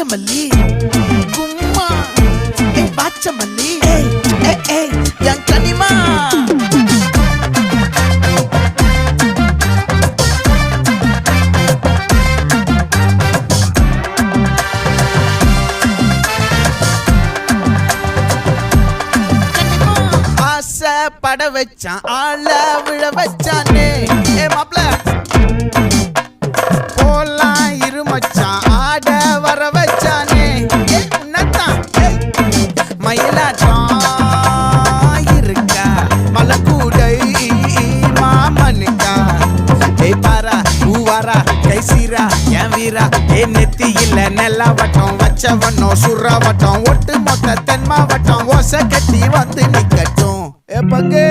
நாகமல்லி கும்மா பாச்சமல்லி என் கனிமா பட வச்சான் ஆள விழ வச்சானே மாப்ள போலாம் இருமச்சான் ஆட வர வச்சானே உன்னதான் மயிலாட்டம் இருக்கா மலக்கூடை மாமனுக்கா பாரா பூவாரா கைசீரா என் வீரா நெத்தி இல்ல நெல்லா வட்டம் வச்சவண்ணம் சுறா வட்டம் ஒட்டு மொத்த தென் மாவட்டம் ஓசை கட்டி வந்து நிக்கட்டும் பங்கே